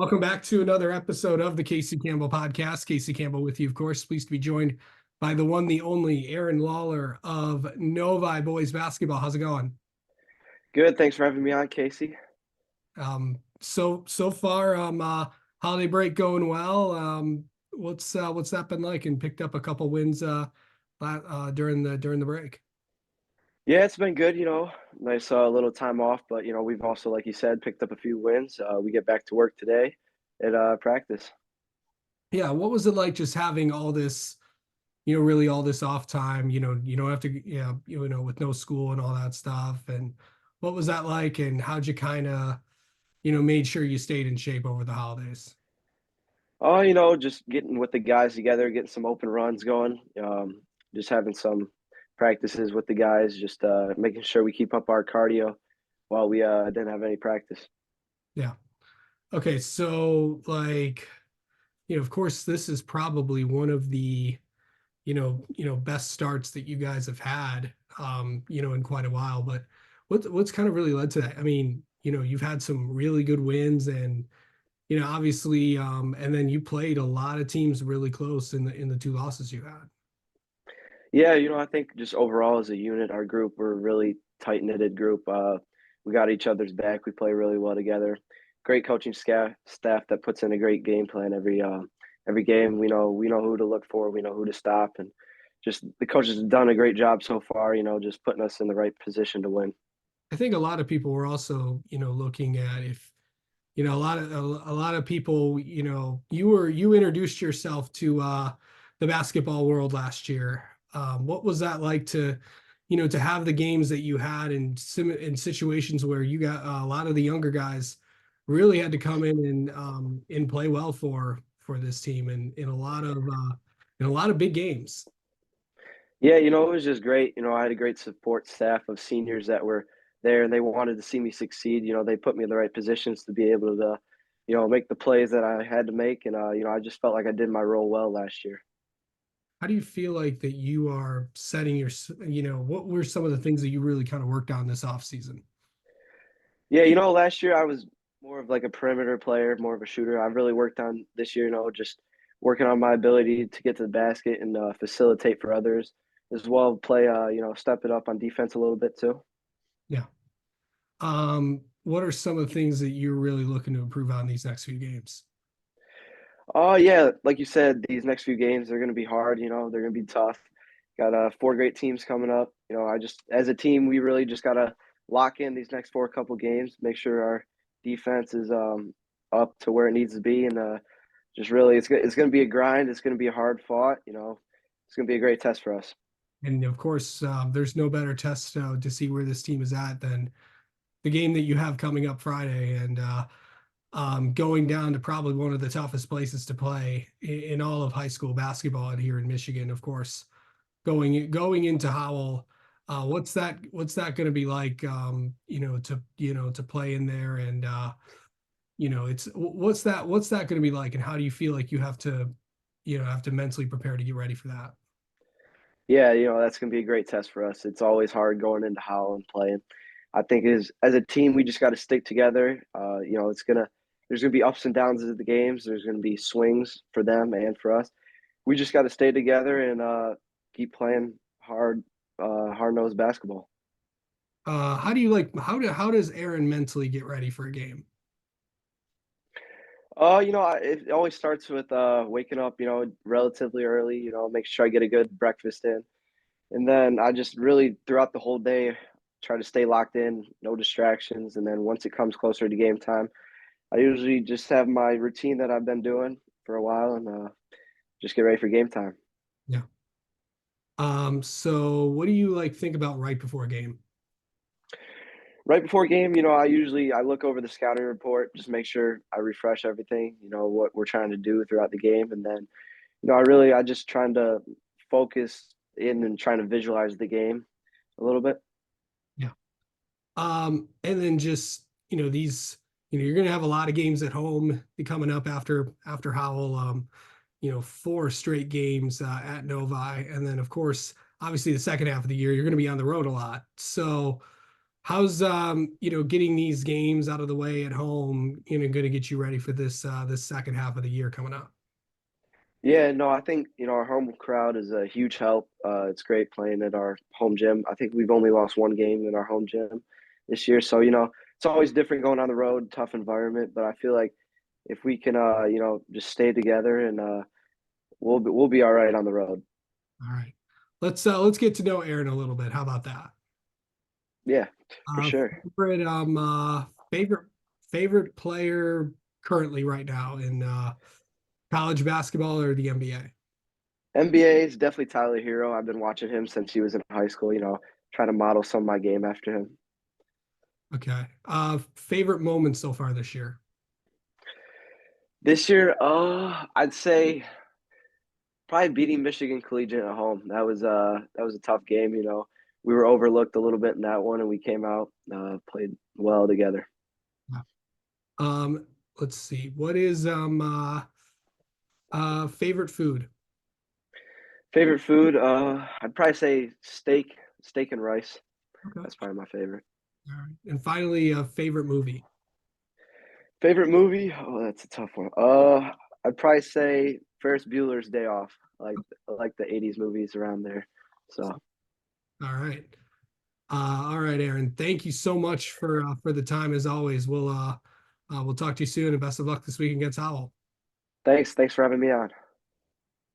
Welcome back to another episode of the Casey Campbell podcast. Casey Campbell with you, of course. Pleased to be joined by the one, the only Aaron Lauer of Novi boys basketball. How's it going? Good. Thanks for having me on, Casey. So far, holiday break going well. What's that been like? And picked up a couple wins during the break. Yeah, it's been good. Nice little time off, but we've also, like you said, picked up a few wins. We get back to work today at practice. Yeah, what was it like just having all this, really all this off time? You don't have to, with no school and all that stuff. And what was that like? And how'd you kind of made sure you stayed in shape over the holidays? Oh, just getting with the guys together, getting some open runs going. Just having some practices with the guys, just making sure we keep up our cardio while we didn't have any practice. Yeah. Okay. So, like, of course, this is probably one of the, best starts that you guys have had, in quite a while. But what's kind of really led to that? I mean, you've had some really good wins and, obviously, and then you played a lot of teams really close in the two losses you had. Yeah, I think just overall as a unit, our group, we're a really tight knitted group. We got each other's back. We play really well together. Great coaching staff that puts in a great game plan every game. We know who to look for. We know who to stop, and just the coaches have done a great job so far. Just putting us in the right position to win. I think a lot of people were also, looking at if, a lot of people, you introduced yourself to the basketball world last year. What was that like to, to have the games that you had in situations where you got a lot of the younger guys really had to come in and play well for this team and in a lot of big games. Yeah, it was just great. I had a great support staff of seniors that were there and they wanted to see me succeed. They put me in the right positions to be able to, make the plays that I had to make. And, I just felt like I did my role well last year. How do you feel like that you are setting what were some of the things that you really kind of worked on this off season? Yeah, last year I was more of like a perimeter player, more of a shooter. I've really worked on this year, just working on my ability to get to the basket and facilitate for others as well. Play, step it up on defense a little bit too. Yeah. What are some of the things that you're really looking to improve on these next few games? Oh yeah, like you said, these next few games they're going to be hard. They're going to be tough. Got four great teams coming up. I just as a team we really just got to lock in these next four couple games, make sure our defense is up to where it needs to be, and just really it's going to be a grind. It's going to be a hard fought. It's going to be a great test for us. And of course, there's no better test to see where this team is at than the game that you have coming up Friday, and going down to probably one of the toughest places to play in all of high school basketball and here in Michigan. Of course, going into Howell. What's that going to be like? To play in there, and it's what's that going to be like, and how do you feel like you have to mentally prepare to get ready for that? Yeah, that's going to be a great test for us. It's always hard going into Howell and playing. I think as a team, we just got to stick together. There's gonna be ups and downs of the games. There's gonna be swings for them and for us. We just got to stay together and keep playing hard nosed basketball. How do you like how does Aaron mentally get ready for a game? It always starts with waking up, relatively early. Make sure I get a good breakfast in, and then I just really throughout the whole day try to stay locked in, no distractions, and then once it comes closer to game time. I usually just have my routine that I've been doing for a while and just get ready for game time. Yeah. So what do you like think about right before a game? Right before game, I look over the scouting report, just make sure I refresh everything, what we're trying to do throughout the game. And then, I just trying to focus in and trying to visualize the game a little bit. Yeah. And then just, you're going to have a lot of games at home coming up after Howell, four straight games at Novi. And then, of course, obviously the second half of the year, you're going to be on the road a lot. So how's getting these games out of the way at home, going to get you ready for this second half of the year coming up? Yeah, no, I think, our home crowd is a huge help. It's great playing at our home gym. I think we've only lost one game in our home gym this year. So, it's always different going on the road, tough environment, but I feel like if we can just stay together and we'll be all right on the road. All right. Let's get to know Aaron a little bit. How about that? Yeah, for Uh sure. favorite favorite favorite player currently right now in college basketball or the NBA? NBA is definitely Tyler Hero. I've been watching him since he was in high school, trying to model some of my game after him. Okay. Favorite moments so far this year? This year, I'd say probably beating Michigan Collegiate at home. That was a tough game. We were overlooked a little bit in that one, and we came out, played well together. Um, let's see. What is favorite food? Favorite food? I'd probably say steak and rice. Okay. That's probably my favorite. All right. And finally, favorite movie. Favorite movie? Oh, that's a tough one. I'd probably say Ferris Bueller's Day Off. I like the '80s movies around there. So All right. All right, Aaron. Thank you so much for the time as always. We'll talk to you soon and best of luck this week against Howell. thanks for having me on.